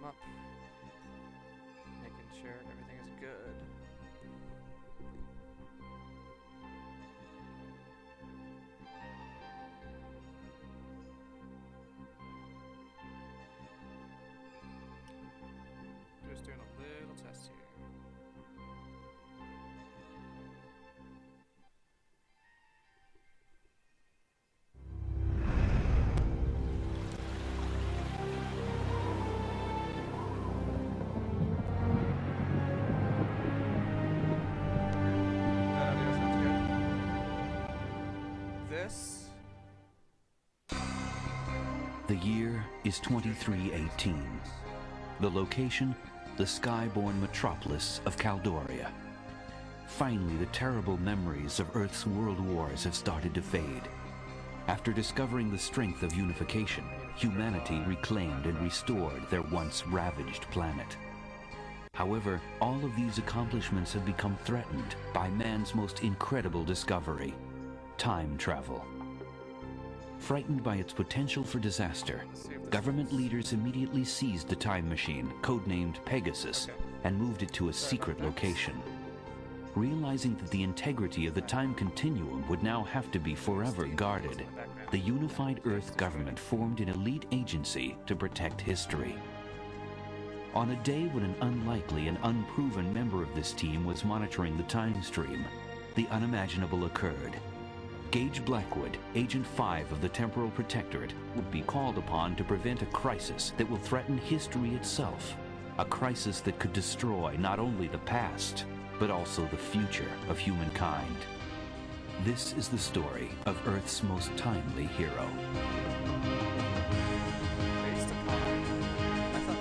up, making sure everything is good. Just doing a little test here. The year is 2318. The location, the skyborn metropolis of Caldoria. Finally, the terrible memories of Earth's world wars have started to fade. After discovering the strength of unification, humanity reclaimed and restored their once ravaged planet. However, all of these accomplishments have become threatened by man's most incredible discovery: time travel. Frightened by its potential for disaster, government leaders immediately seized the time machine, codenamed Pegasus, and moved it to a secret location. Realizing that the integrity of the time continuum would now have to be forever guarded, the unified Earth government formed an elite agency to protect history. On a day when an unlikely and unproven member of this team was monitoring the time stream, the unimaginable occurred. Gage Blackwood, Agent 5 of the Temporal Protectorate, would be called upon to prevent a crisis that will threaten history itself. A crisis that could destroy not only the past, but also the future of humankind. This is the story of Earth's most timely hero. Based upon... I thought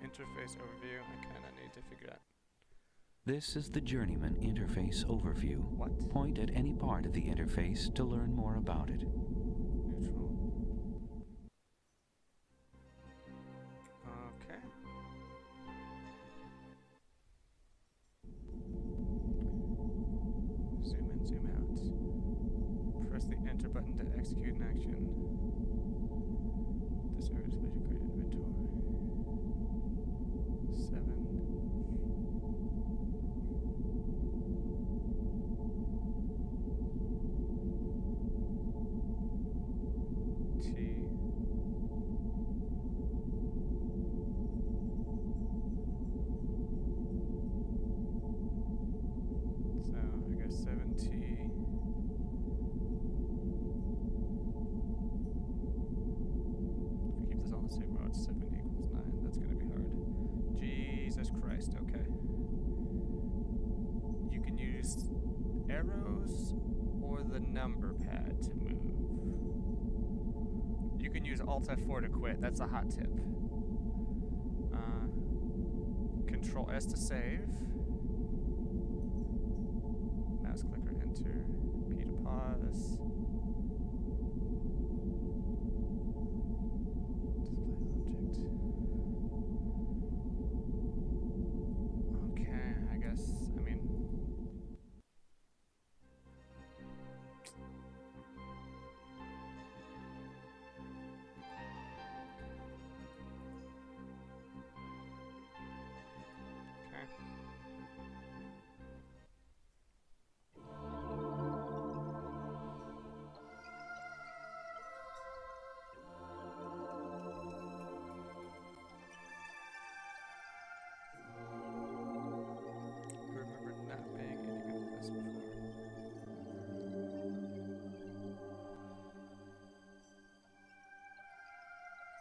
interface overview. I kind of need to figure out. This is the Journeyman interface overview. What? Point at any part of the interface to learn more about it. Neutral. Okay. Zoom in, zoom out. Press the enter button to execute an action. This area displays your current inventory. 7. T. So I guess 7T. If we keep this on the same row, it's 7 equals 9. That's gonna be hard. Jesus Christ, okay. You can use arrows or the number pad to move. You can use Alt F4 to quit, that's a hot tip. Control S to save. Mouse clicker, enter. P to pause.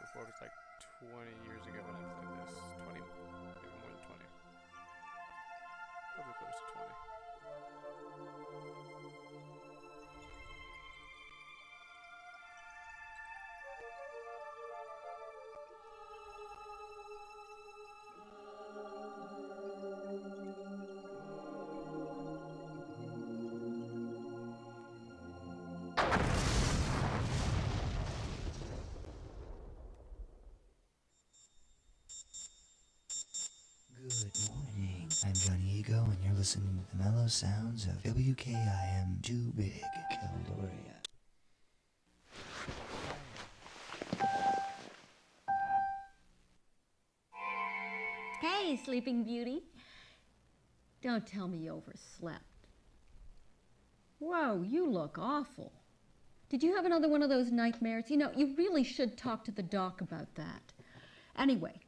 Before it was like 20 years ago when I played this. 20, maybe more than 20. Probably close to 20. Good. Good morning. I'm Johnny Ego, and you're listening to the mellow sounds of WKIM Too Big, Caldoria. Hey, Sleeping Beauty. Don't tell me you overslept. Whoa, you look awful. Did you have another one of those nightmares? You know, you really should talk to the doc about that. Anyway,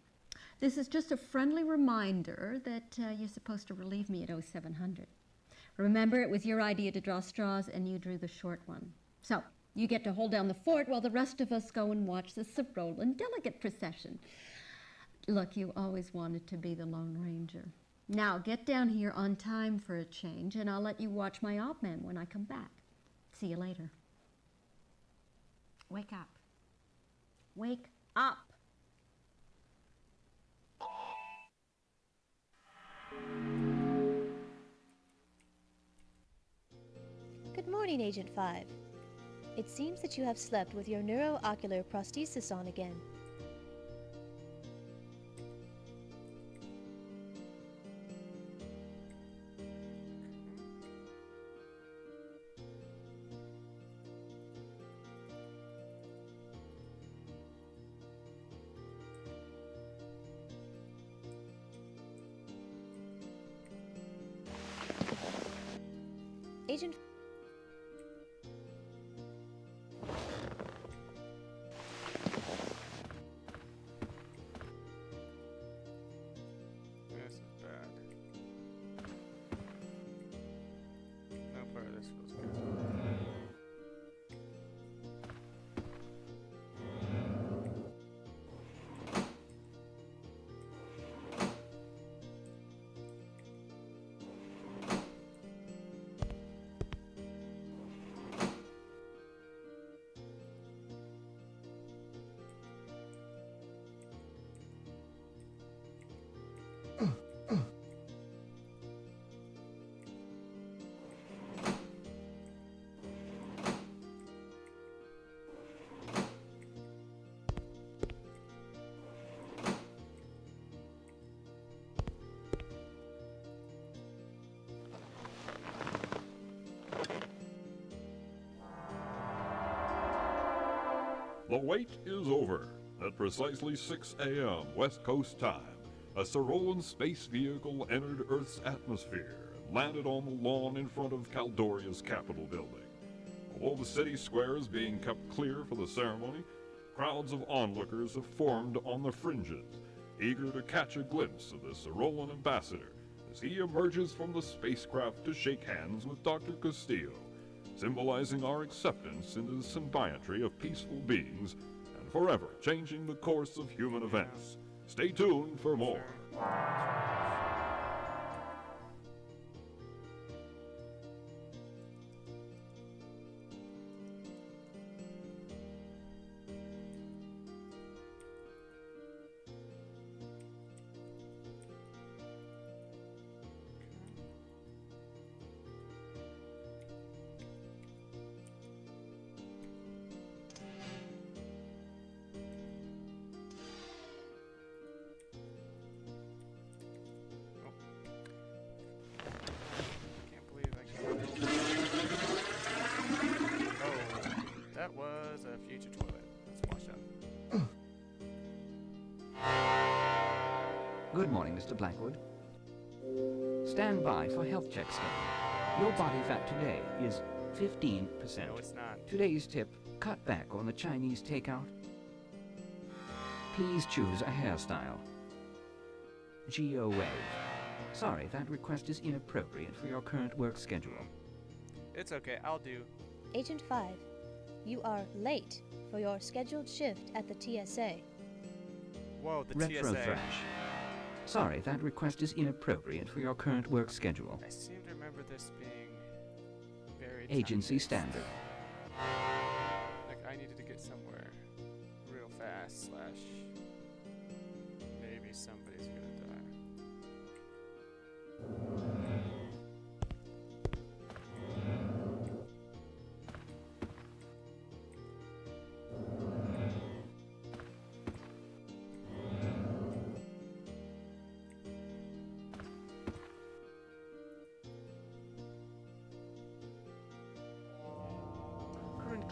this is just a friendly reminder that you're supposed to relieve me at 0700. Remember, it was your idea to draw straws, and you drew the short one. So, you get to hold down the fort while the rest of us go and watch the Sorolan delegate procession. Look, you always wanted to be the Lone Ranger. Now, get down here on time for a change, and I'll let you watch my op man when I come back. See you later. Wake up. Wake up. Good morning, Agent 5. It seems that you have slept with your neuroocular prosthesis on again. Agent This is bad. No part of this feels good. The wait is over. At precisely 6 a.m. West Coast time, a Sorolan space vehicle entered Earth's atmosphere and landed on the lawn in front of Caldoria's Capitol building. Although the city square is being kept clear for the ceremony, crowds of onlookers have formed on the fringes, eager to catch a glimpse of the Sorolan ambassador as he emerges from the spacecraft to shake hands with Dr. Castillo, symbolizing our acceptance into the symbiontry of peaceful beings and forever changing the course of human events. Stay tuned for more. Can't believe I can't. Oh, that was a future toilet. Let's wash up. Good morning, Mr. Blackwood. Stand by for health check scan. Your body fat today is 15%. No, it's not. Today's tip, cut back on the Chinese takeout. Please choose a hairstyle. Geo Wave. Sorry, that request is inappropriate for your current work schedule. It's okay. I'll do. Agent 5, you are late for your scheduled shift at the TSA. Whoa, the Retro TSA. Thrash. Sorry, that request is inappropriate for your current work schedule. I seem to remember this being very Agency time-based. standard. Like I needed to get somewhere real fast. Slash maybe somebody's gonna die.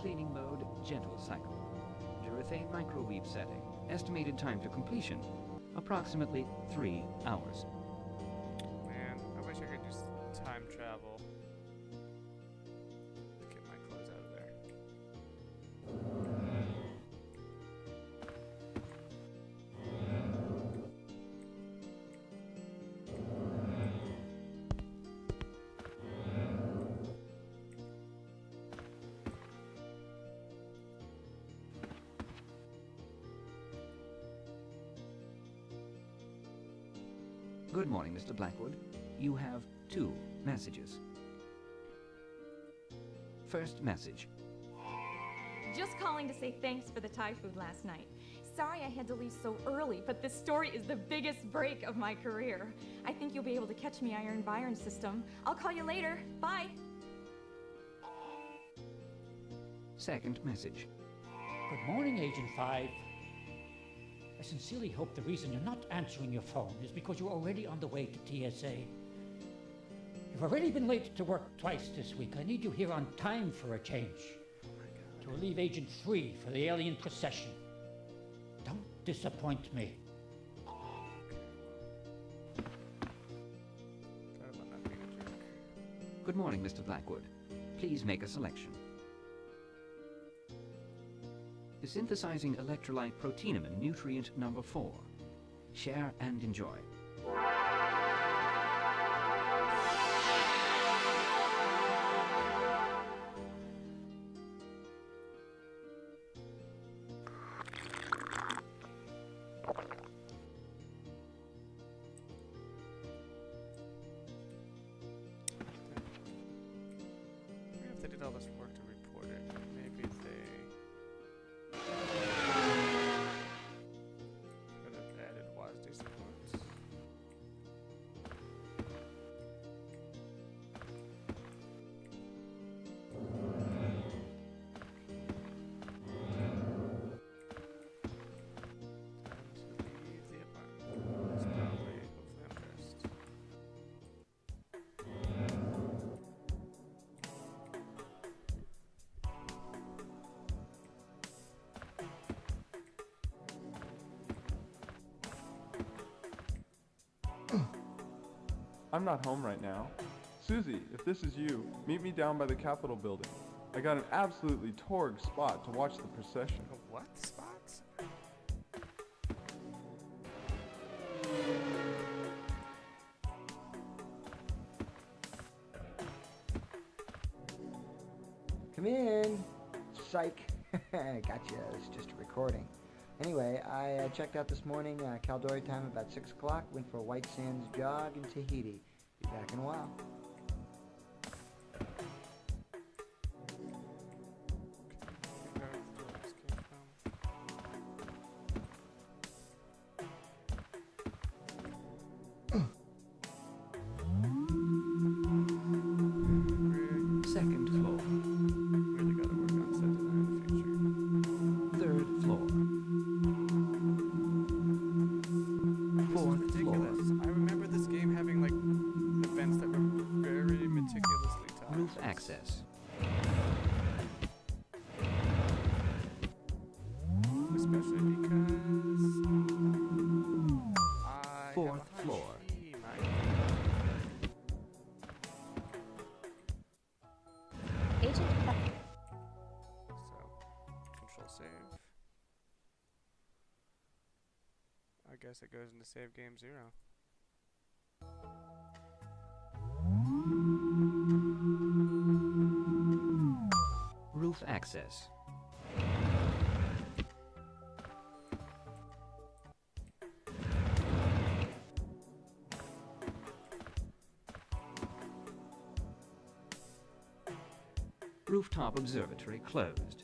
Cleaning mode, gentle cycle. Urethane microweave setting. Estimated time to completion, approximately 3 hours. Man, I wish I could just time travel. Get my clothes out of there. Good morning, Mr. Blackwood. You have 2 messages. First message. Just calling to say thanks for the Thai food last night. Sorry I had to leave so early, but this story is the biggest break of my career. I think you'll be able to catch me Iron Byron system. I'll call you later. Bye. Second message. Good morning, Agent 5. I sincerely hope the reason you're not answering your phone is because you're already on the way to TSA. You've already been late to work twice this week. I need you here on time for a change. To relieve Agent 3 for the alien procession. Don't disappoint me. Sorry about not being a jerk. Good morning, Mr. Blackwood. Please make a selection. Synthesizing electrolyte proteinumin nutrient number 4. Share and enjoy. I wonder if they did all this work to report it. Maybe they could have added WASD supports. Time to leave the apartment. It's probably hopefully I'm dressed. I'm not home right now. Susie, if this is you, meet me down by the Capitol building. I got an absolutely torg spot to watch the procession. A what spots? Come in. Psych. Gotcha. It's just a recording. Anyway, I checked out this morning, Caldori time about 6 o'clock. Went for a White Sands jog in Tahiti. Be back in a while. Figure out where this came from. Second floor. Really gotta work on set design in the future. Third floor. Fourth Ridiculous. floor. I remember this game having like events that were very meticulously timed. Roof access. Especially because I Fourth have a floor. hunch he might. Agent 5. So, control save. I guess it goes into save game 0. Roof access. Rooftop observatory closed.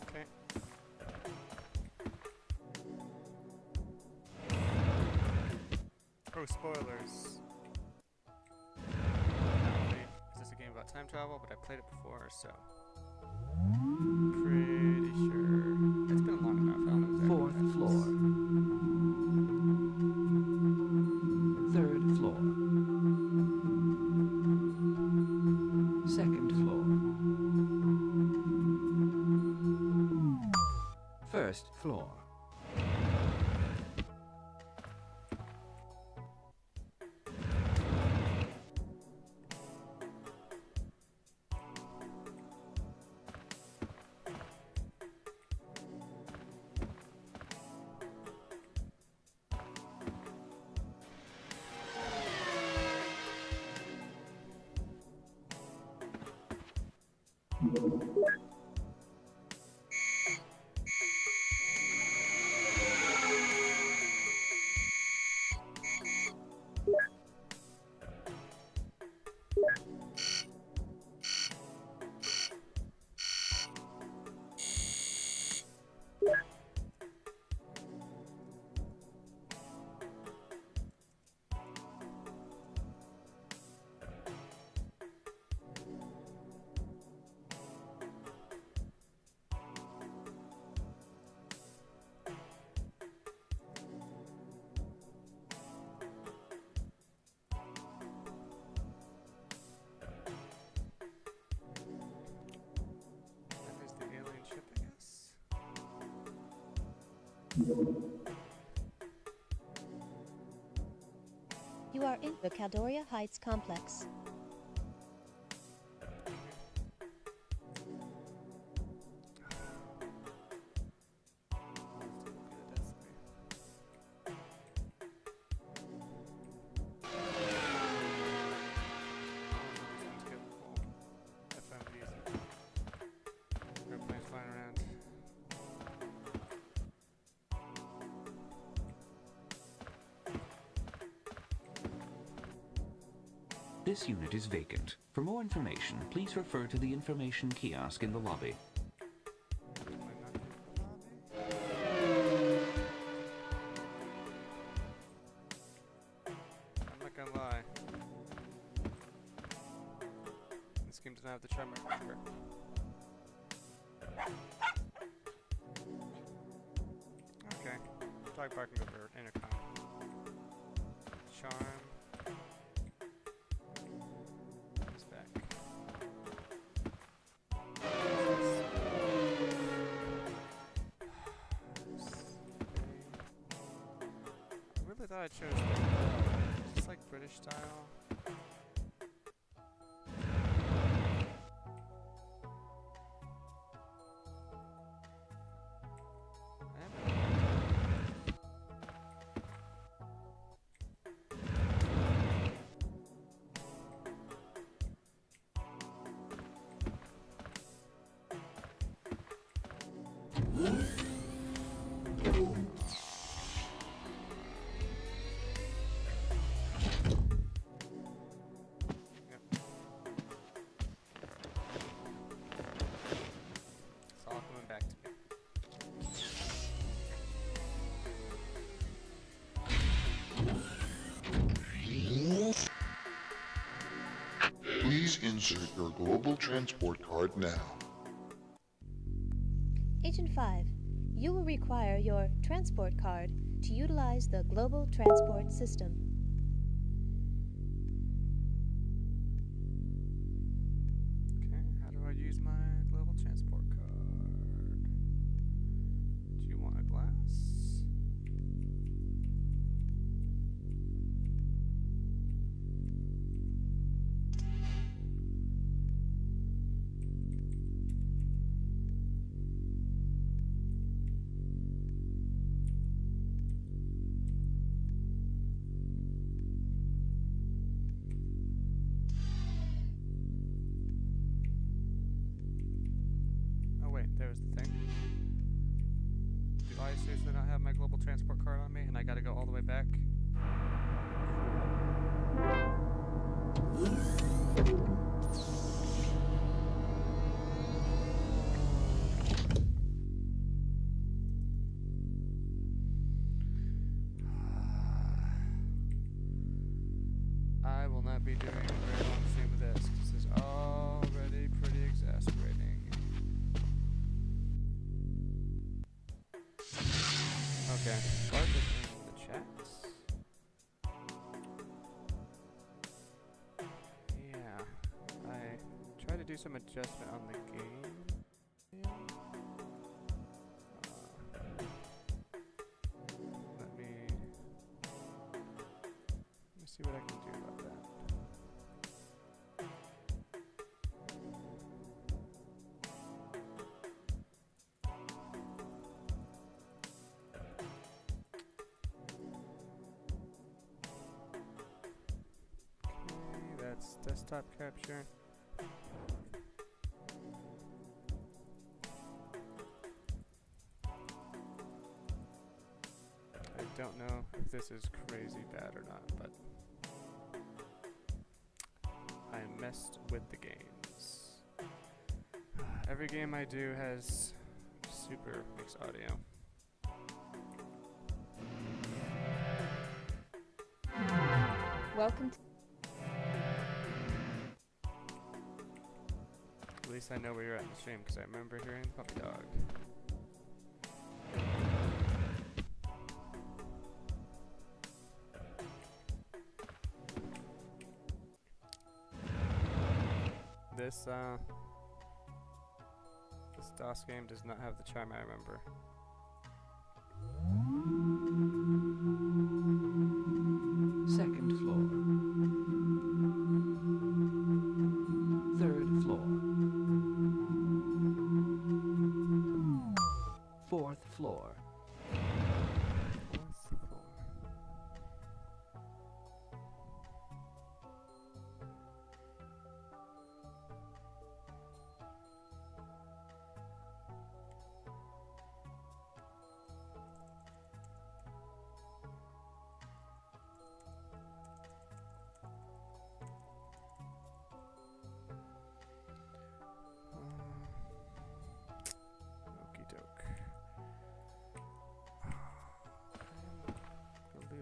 Okay. Oh, spoilers. Apparently, is this a game about time travel? But I played it before, so pretty sure it's been long enough. I don't know exactly what Fourth happens. floor. Third floor. First floor. That is the alien ship, I guess. You are in the Caldoria Heights complex. Airplanes flying around. This unit is vacant. For more information, please refer to the information kiosk in the lobby. I'm not gonna lie. This game doesn't have the charm marker. Okay. Dog barking over intercom. Charm. It's back. I really thought I chose the, just like British style. It's all coming back to me. Please insert your global transport card now. Agent 5, you will require your transport card to utilize the global transport system. Okay, how do I use my global transport card? Do you want a glass? Oh wait, there's the thing. Do I seriously not have my global transport card on me and I gotta go all the way back? I will not be doing a very long stream of this. This is already pretty exasperating. Okay, Bart is in the chats. Yeah, I tried to do some adjustment on the game. desktop capture. I don't know if this is crazy bad or not, but I messed with the games. Every game I do has super mixed audio. Welcome to... At least I know where you're at in the stream because I remember hearing Puppy Dog. This DOS game does not have the charm I remember. Second floor. Third floor. Fourth floor.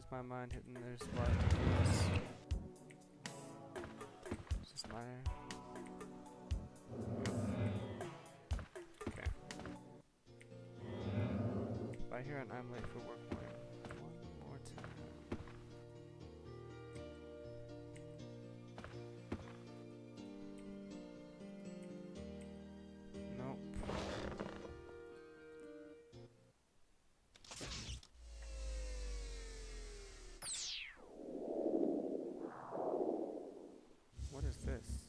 My mind hitting there's a lot of keys. Is this my... Okay. If I hear an I'm late for work point one more time. Nope.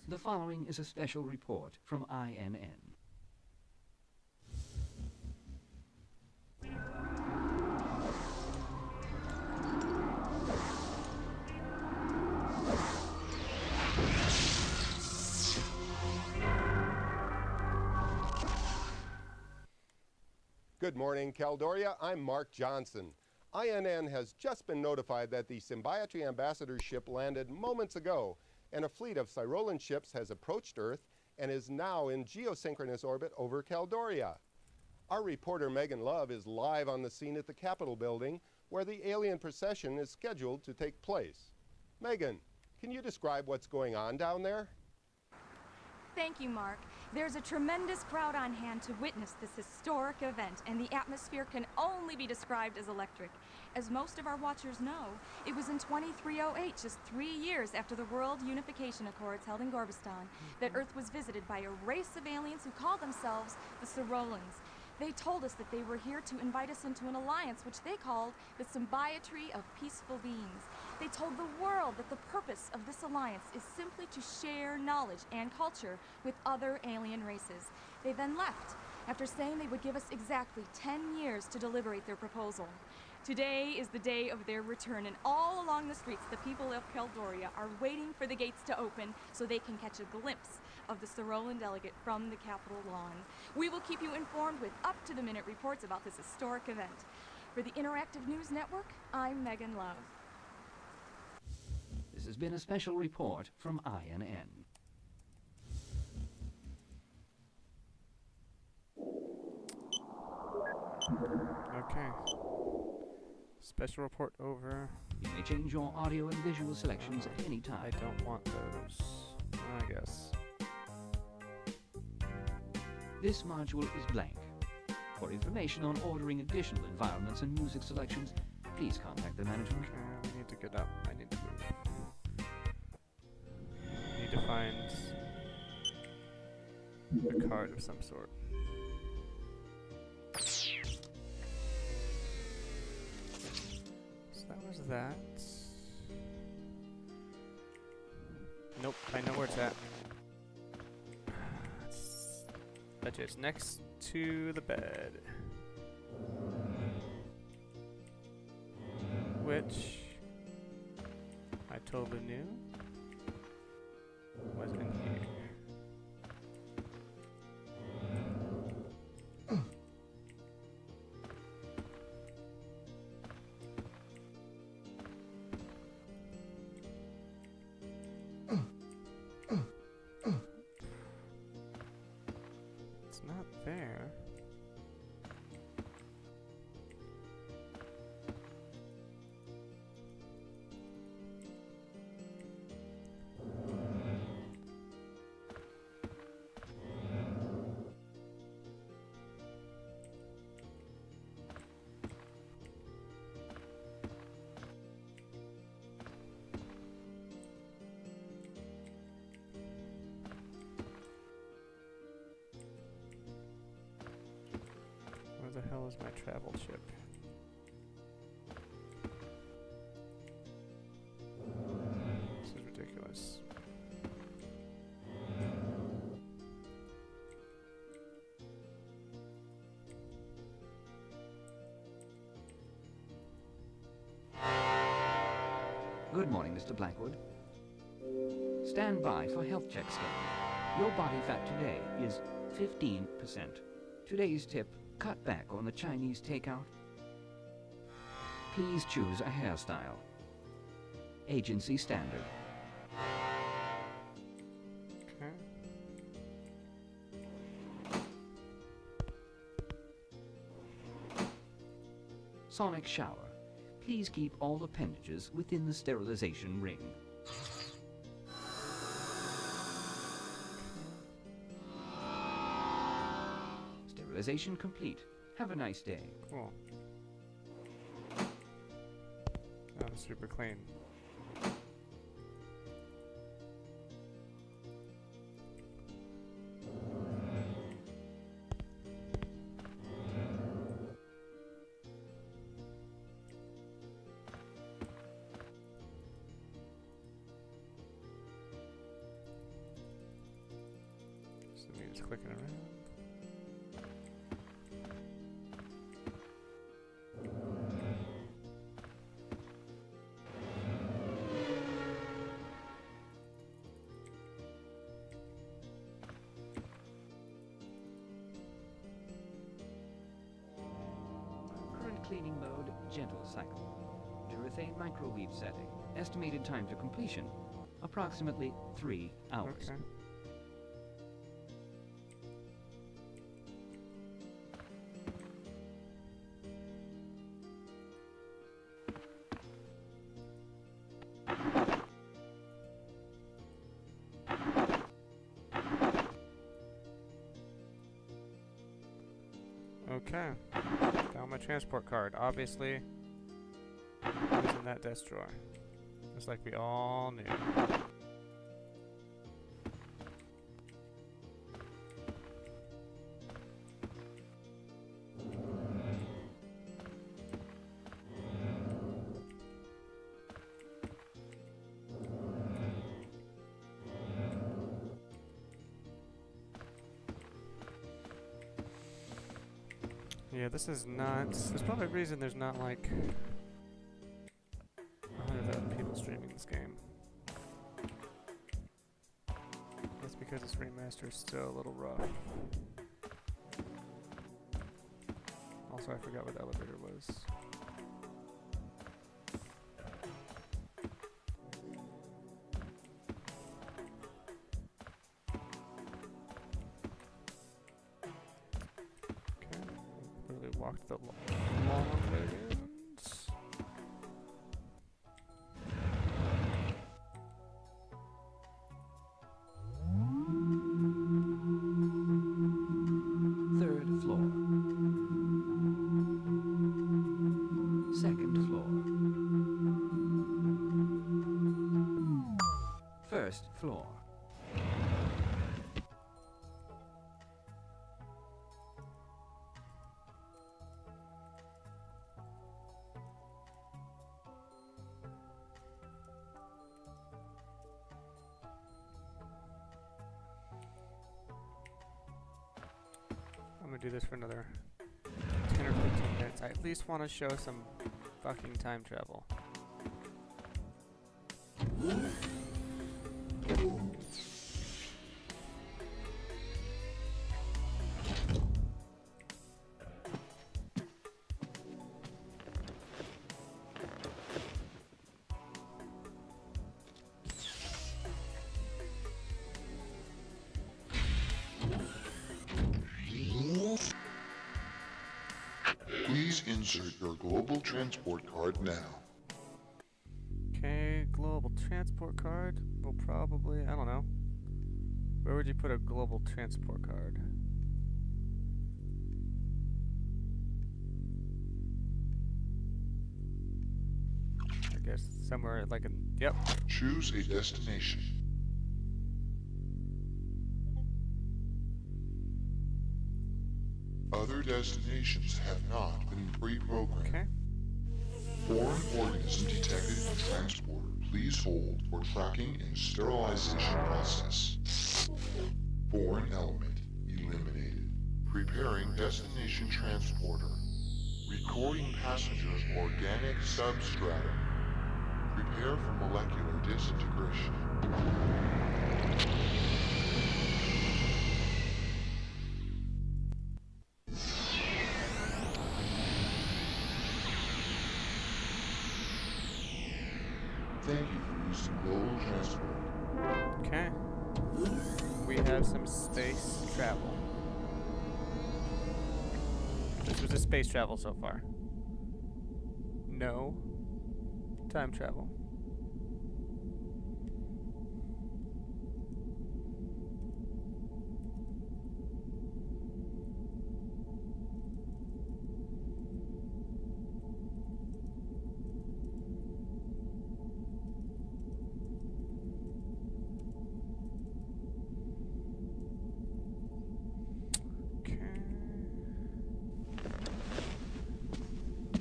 The following is a special report from INN. Good morning, Caldoria. I'm Mark Johnson. INN has just been notified that the Symbiotry Ambassador ship landed moments ago, and a fleet of Cyrolan ships has approached Earth and is now in geosynchronous orbit over Caldoria. Our reporter Megan Love is live on the scene at the Capitol building where the alien procession is scheduled to take place. Megan, can you describe what's going on down there? Thank you, Mark. There's a tremendous crowd on hand to witness this historic event, and the atmosphere can only be described as electric. As most of our watchers know, it was in 2308, just 3 years after the World Unification Accords held in Gorbistan, that Earth was visited by a race of aliens who called themselves the Cyrolans. They told us that they were here to invite us into an alliance which they called the Symbiotry of Peaceful Beings. They told the world that the purpose of this alliance is simply to share knowledge and culture with other alien races. They then left, after saying they would give us exactly 10 years to deliberate their proposal. Today is the day of their return, and all along the streets, the people of Caldoria are waiting for the gates to open so they can catch a glimpse of the Cyrolan delegate from the Capitol lawn. We will keep you informed with up-to-the-minute reports about this historic event. For the Interactive News Network, I'm Megan Love. This has been a special report from INN. Okay. Special report over. You may change your audio and visual selections at any time. I don't want those, I guess. This module is blank. For information on ordering additional environments and music selections, please contact the management. Okay, we need to get up. I need to move. I need to find a card of some sort. So that was that. Nope, I know where it's at. Bet you it's next to the bed. Which I totally knew. hell is my travel chip? This is ridiculous. Good morning, Mr. Blackwood. Stand by for health check scan. Your body fat today is 15%. Today's tip, cut back on the Chinese takeout. Please choose a hairstyle. Agency standard. Okay. Sonic shower. Please keep all appendages within the sterilization ring. Sterilization complete. Have a nice day. Cool. I'm super clean. So me just clicking around. Current cleaning mode, gentle cycle. Urethane microwave setting. Estimated time to completion, approximately 3 hours. Okay. Okay. Found my transport card. Obviously, it was in that desk drawer. Just like we all knew. Yeah, this is not. There's probably a reason there's not like 100,000 people streaming this game. That's because this remaster is still a little rough. Also, I forgot what the elevator was. Walked the long ways. Third floor. Second floor. First floor. I'm gonna do this for another 10 or 15 minutes. I at least want to show some fucking time travel. Please insert your global transport card now. Okay, global transport card. We'll probably, I don't know. Where would you put a global transport card? I guess somewhere like in, yep. Choose a destination. A other destinations have not been pre-programmed. Okay. Foreign organism detected in transporter. Please hold for tracking and sterilization process. Foreign element eliminated. Preparing destination transporter. Recording passenger's organic substratum. Prepare for molecular disintegration. Thank you for using global transport. Okay. We have some space travel. This was a space travel so far. No time travel.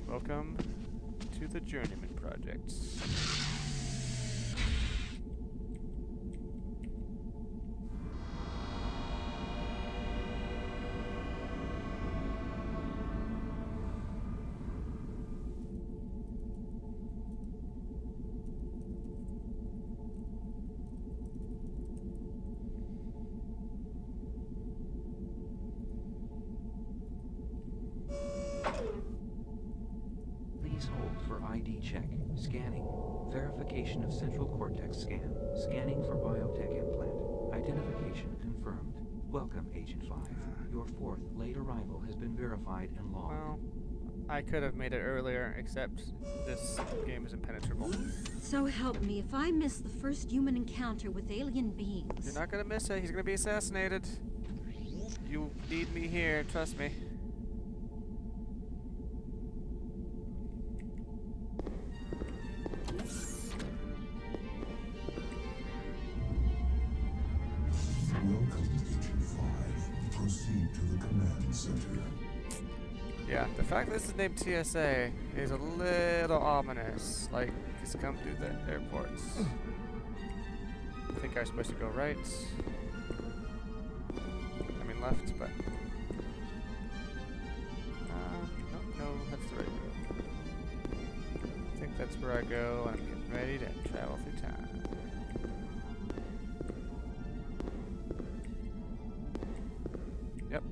Welcome to the Journeyman project. Please hold for ID check. Scanning. Verification of central cortex scan. Scanning for biotech implant. Identification confirmed. Welcome, Agent 5. Your fourth late arrival has been verified and logged. Well, I could have made it earlier, except this game is impenetrable. So help me, if I miss the first human encounter with alien beings... You're not gonna miss it. He's gonna be assassinated. You need me here, trust me. Welcome, Agent 5. Proceed to the command center. Yeah, the fact that this is named TSA is a little ominous. Like, he's come through the airports. I think I was supposed to go right. I mean left, but... no, that's the right road. I think that's where I go, and I'm getting ready to travel through time. Yep.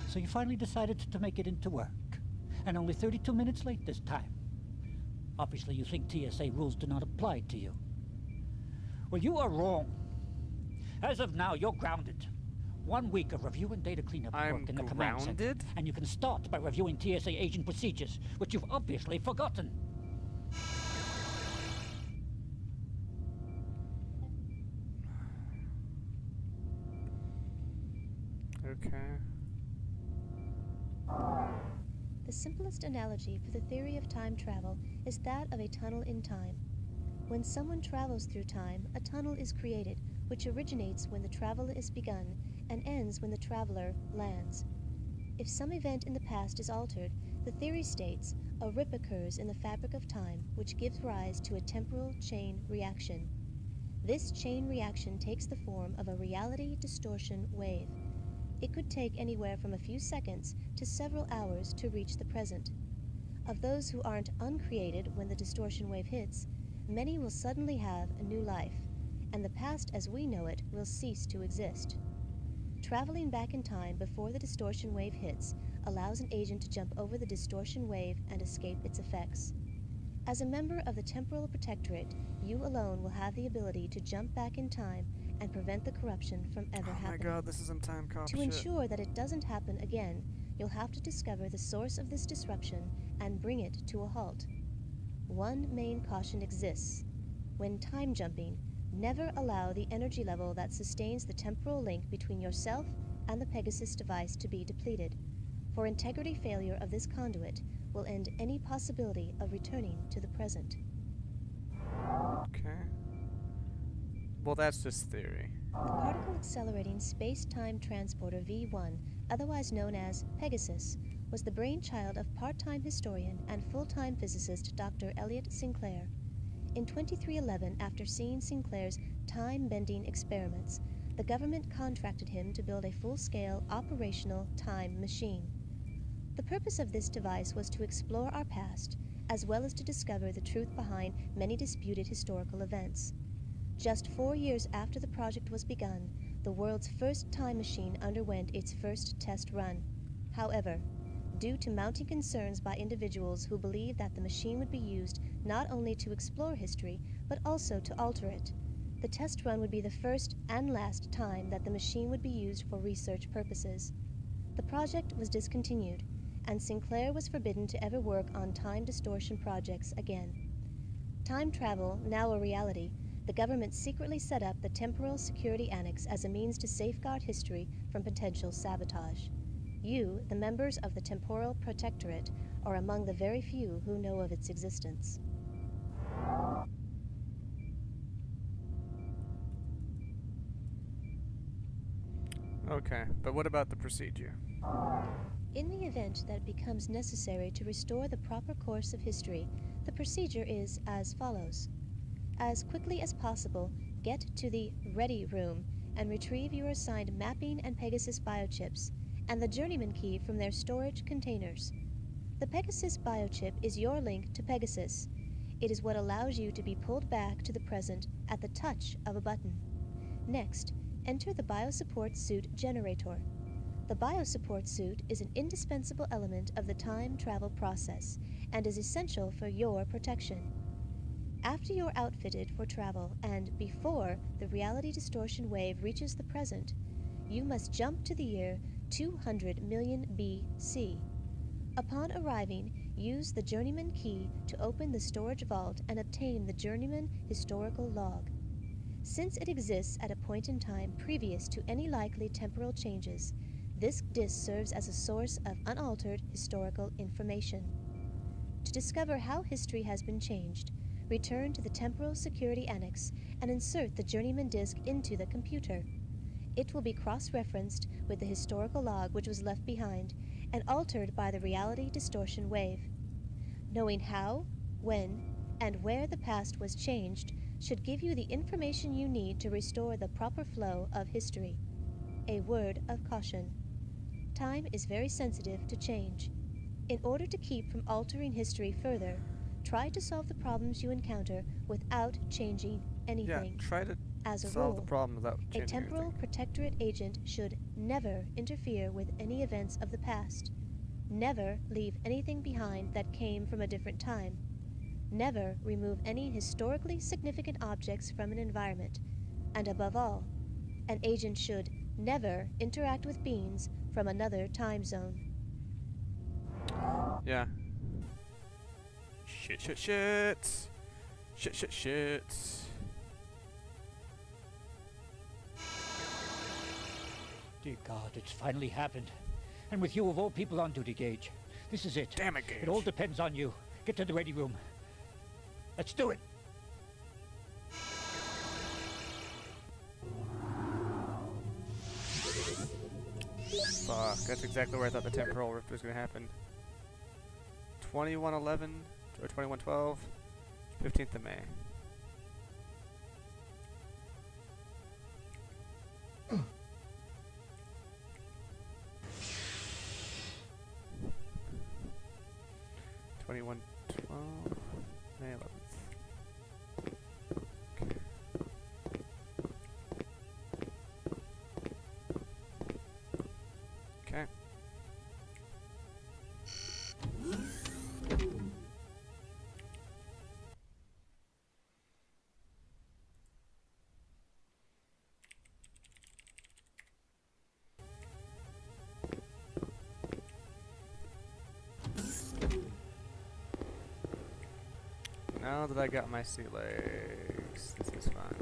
So you finally decided to make it into work. And only 32 minutes late this time. Obviously you think TSA rules do not apply to you. Well, you are wrong. As of now, you're grounded. 1 week of review and data cleanup work in the command center. Grounded? And you can start by reviewing TSA agent procedures, which you've obviously forgotten. Okay. The simplest analogy for the theory of time travel is that of a tunnel in time. When someone travels through time, a tunnel is created, which originates when the travel is begun and ends when the traveler lands. If some event in the past is altered, the theory states a rip occurs in the fabric of time, which gives rise to a temporal chain reaction. This chain reaction takes the form of a reality distortion wave. It could take anywhere from a few seconds to several hours to reach the present. Of those who aren't uncreated when the distortion wave hits, many will suddenly have a new life, and the past as we know it will cease to exist. Traveling back in time before the distortion wave hits allows an agent to jump over the distortion wave and escape its effects. As a member of the Temporal Protectorate, you alone will have the ability to jump back in time and prevent the corruption from ever Oh my happening. god, this isn't time cop To shit. ensure that it doesn't happen again, you'll have to discover the source of this disruption and bring it to a halt. One main caution exists. When time jumping, never allow the energy level that sustains the temporal link between yourself and the Pegasus device to be depleted, for integrity failure of this conduit will end any possibility of returning to the present. Okay. Well, that's just theory. The particle accelerating space-time transporter V1, otherwise known as Pegasus, was the brainchild of part-time historian and full-time physicist Dr. Elliot Sinclair. In 2311, after seeing Sinclair's time-bending experiments, the government contracted him to build a full-scale operational time machine. The purpose of this device was to explore our past, as well as to discover the truth behind many disputed historical events. Just 4 years after the project was begun, the world's first time machine underwent its first test run. However, due to mounting concerns by individuals who believed that the machine would be used not only to explore history, but also to alter it, the test run would be the first and last time that the machine would be used for research purposes. The project was discontinued, and Sinclair was forbidden to ever work on time distortion projects again. Time travel, now a reality, the government secretly set up the Temporal Security Annex as a means to safeguard history from potential sabotage. You, the members of the Temporal Protectorate, are among the very few who know of its existence. Okay, but what about the procedure? In the event that it becomes necessary to restore the proper course of history, the procedure is as follows. As quickly as possible, get to the Ready Room and retrieve your assigned mapping and Pegasus biochips, and the Journeyman key from their storage containers. The Pegasus biochip is your link to Pegasus. It is what allows you to be pulled back to the present at the touch of a button. Next, enter the Biosupport Suit generator. The Biosupport Suit is an indispensable element of the time travel process and is essential for your protection. After you're outfitted for travel and before the reality distortion wave reaches the present, you must jump to the year 200 million BC. Upon arriving, use the Journeyman key to open the storage vault and obtain the Journeyman historical log. Since it exists at a point in time previous to any likely temporal changes, this disk serves as a source of unaltered historical information. To discover how history has been changed, return to the Temporal Security Annex and insert the Journeyman disk into the computer. It will be cross-referenced with the historical log which was left behind and altered by the reality distortion wave. Knowing how, when, and where the past was changed should give you the information you need to restore the proper flow of history. A word of caution. Time is very sensitive to change. In order to keep from altering history further, try to solve the problems you encounter without changing anything. Yeah, try to As a solve rule, the problem without a changing temporal anything. protectorate agent should never interfere with any events of the past. Never leave anything behind that came from a different time. Never remove any historically significant objects from an environment. And above all, an agent should never interact with beings from another time zone. Yeah. Shit, shit, shit. Shit, shit, shit. Dear God, it's finally happened. And with you of all people on duty, Gage. This is it. Damn it, Gage. It all depends on you. Get to the ready room. Let's do it. Fuck, that's exactly where I thought the temporal rift was gonna happen. 2111 or 2112, 15th of May. May 11th. Okay. Now that I got my sea legs, this is fun.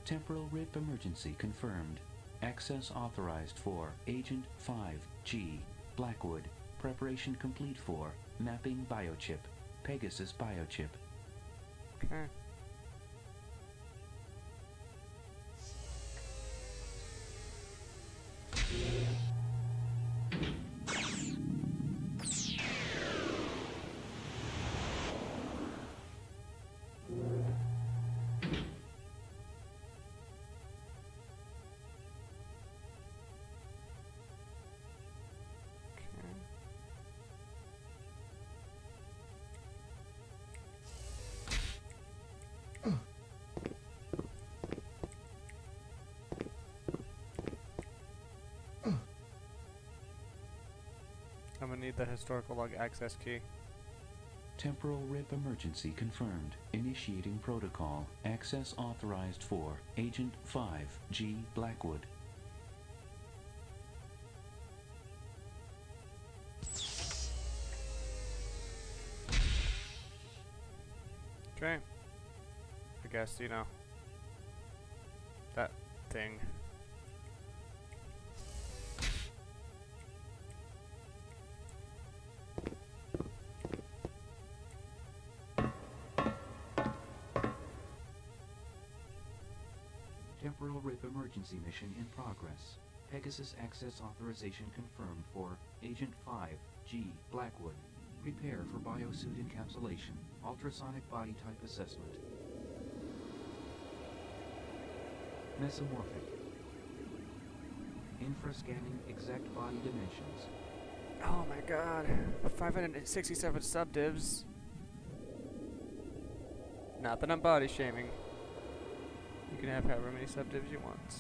Temporal rip emergency confirmed. Access authorized for Agent 5G, Blackwood. Preparation complete for mapping biochip, Pegasus biochip. Okay. I'm gonna need the historical log access key. Temporal rip emergency confirmed. Initiating protocol. Access authorized for Agent 5G, Blackwood. Okay. I guess, you know, that thing. Temporal rip emergency mission in progress. Pegasus access authorization confirmed for Agent 5G, Blackwood. Prepare for biosuit encapsulation. Ultrasonic body type assessment. Mesomorphic. Infrascanning exact body dimensions. Oh my god. 567 subdivs. Not that I'm body shaming. You can have however many subdivs you want.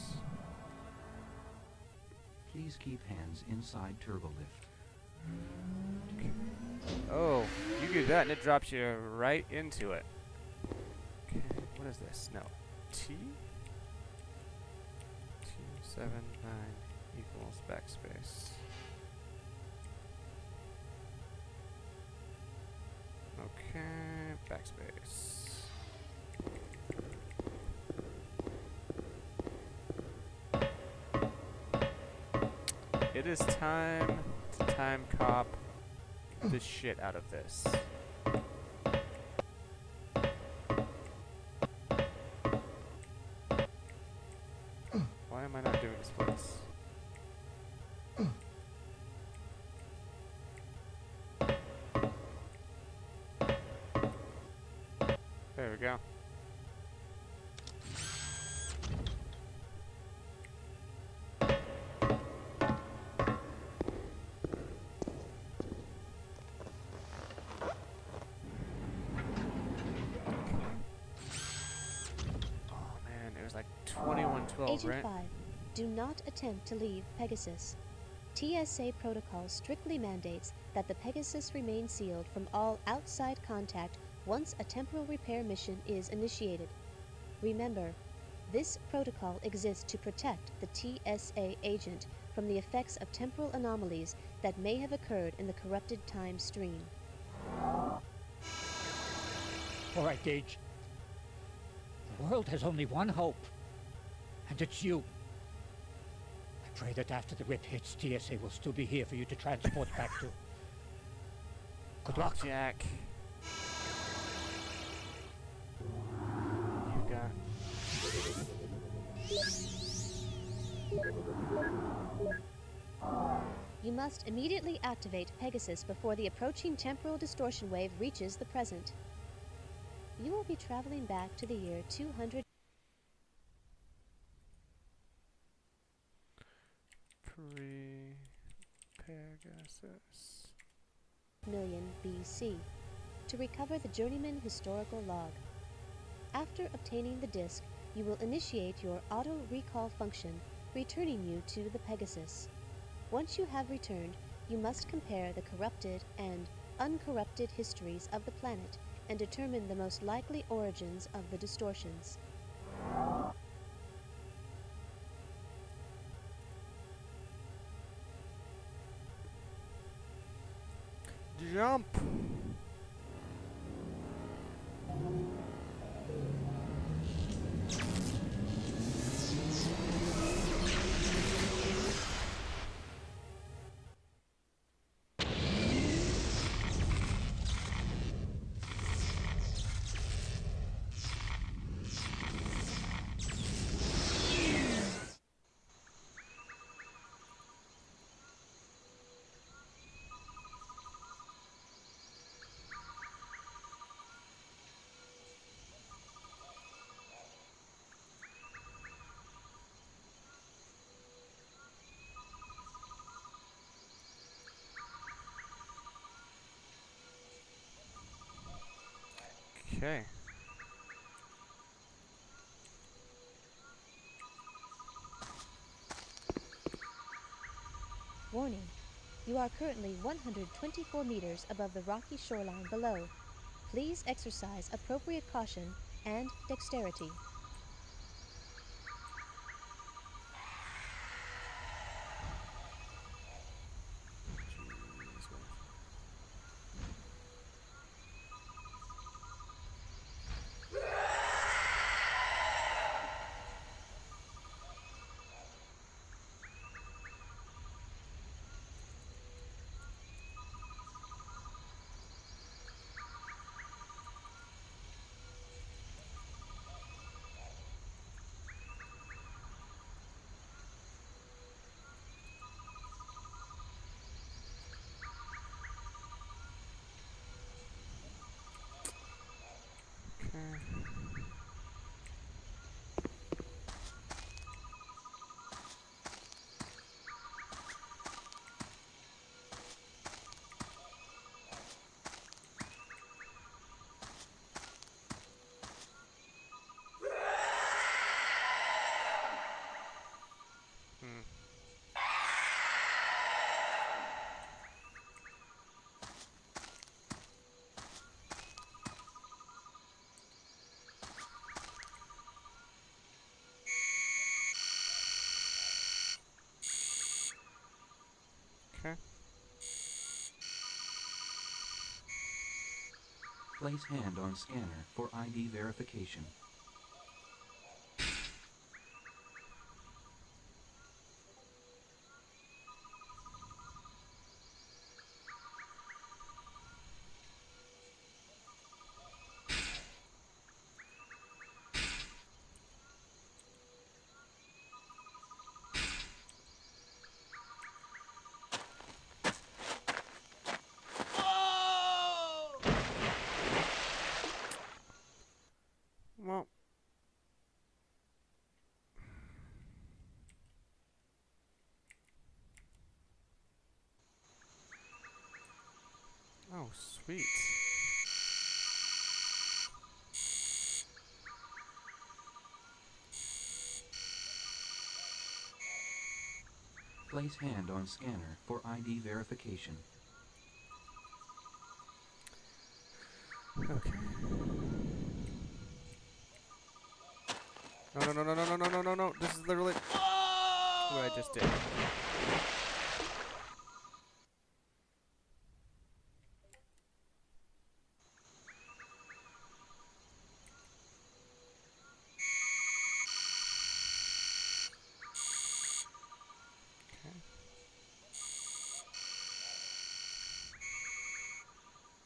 Please keep hands inside turbolift. Oh, you do that and it drops you right into it. Okay, what is this? No. T? 279 equals backspace. Okay, backspace. It is time to time cop the shit out of this. Why am I not doing splits? There we go. Like 2112, Agent right? 5, do not attempt to leave Pegasus. TSA protocol strictly mandates that the Pegasus remain sealed from all outside contact once a temporal repair mission is initiated. Remember, this protocol exists to protect the TSA agent from the effects of temporal anomalies that may have occurred in the corrupted time stream. All right, Gage. The world has only one hope, and it's you. I pray that after the rip hits, TSA will still be here for you to transport back to. Good luck. Jack. You got. You must immediately activate Pegasus before the approaching temporal distortion wave reaches the present. You will be traveling back to the year 200 Pegasus million BC to recover the Journeyman historical log. After obtaining the disk, You will initiate your auto recall function, returning you to the Pegasus. Once you have returned, you must compare the corrupted and uncorrupted histories of the planet and determine the most likely origins of the distortions. Jump! Okay. Warning. You are currently 124 meters above the rocky shoreline below. Please exercise appropriate caution and dexterity. Okay. Place hand on scanner for ID verification. Well. Oh, sweet. Place hand on scanner for ID verification. Okay. No, no, no, no, no, no, no, no, no, no. This is literally what I just did.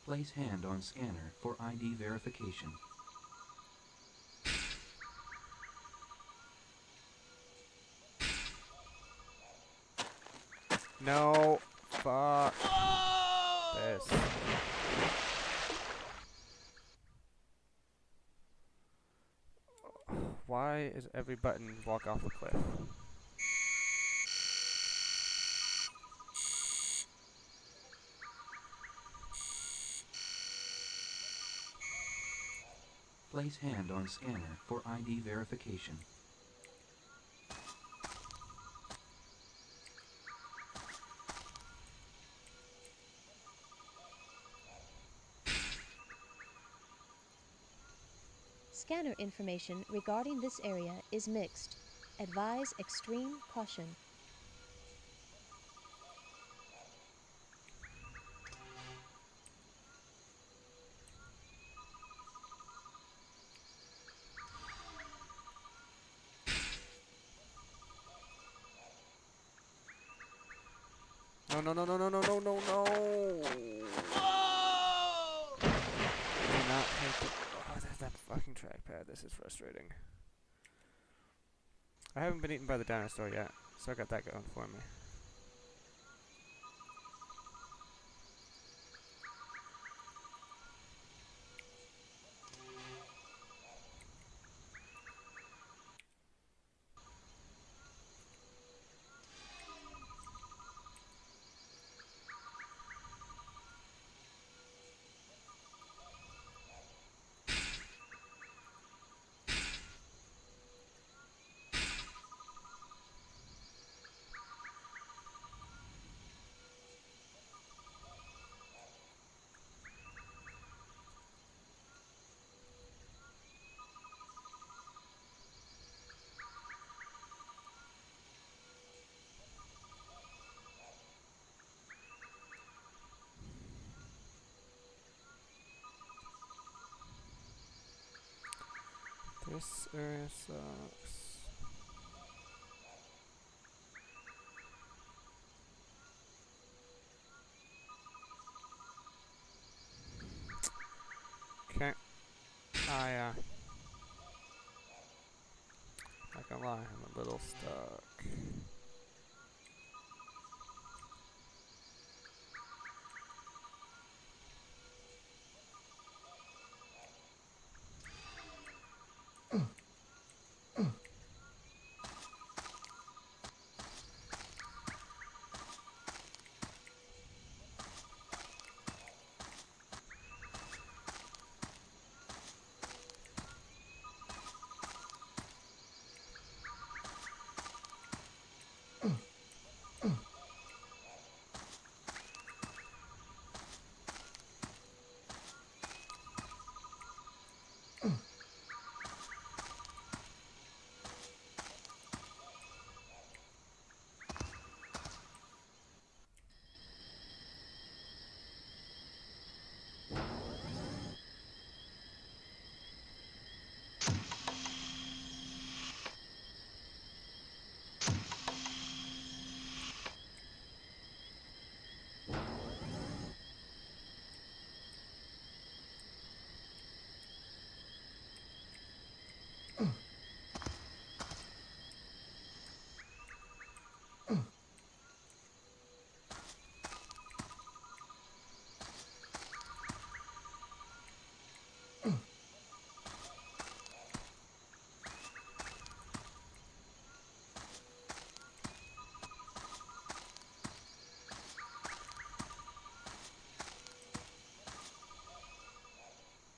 Place hand on scanner for ID verification. No. Fuck. This. Why is every button walk off a cliff? Place hand on scanner for ID verification. Scanner information regarding this area is mixed. Advise extreme caution. No, no, no, no, no, no, no, no, no! Do not hit the... Oh, there's that fucking trackpad. This is frustrating. I haven't been eaten by the dinosaur yet, so I got that going for me. This area sucks. Okay. Not gonna lie, I'm a little stuck.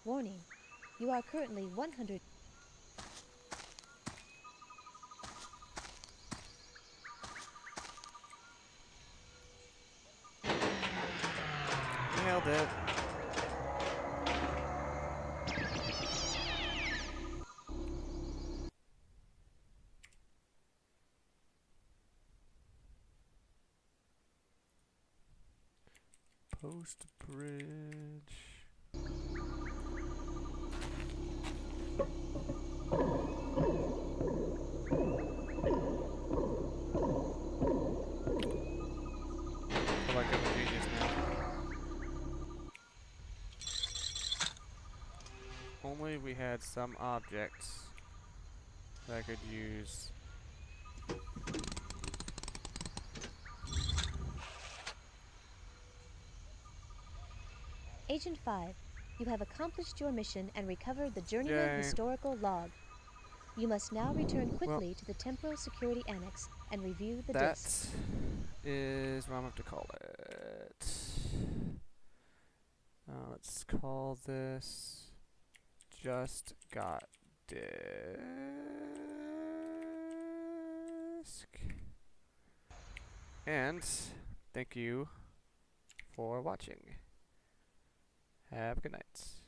Warning. You are currently 100. Nailed it. Post bridge. I feel like I'm a genius now. Only we had some objects that I could use. Agent 5, you have accomplished your mission and recovered the Journeyman historical log. You must now return quickly to the Temporal Security Annex and review the disc. That is what I'm going to call it. Let's call this just got disk. And thank you for watching. Have a good night.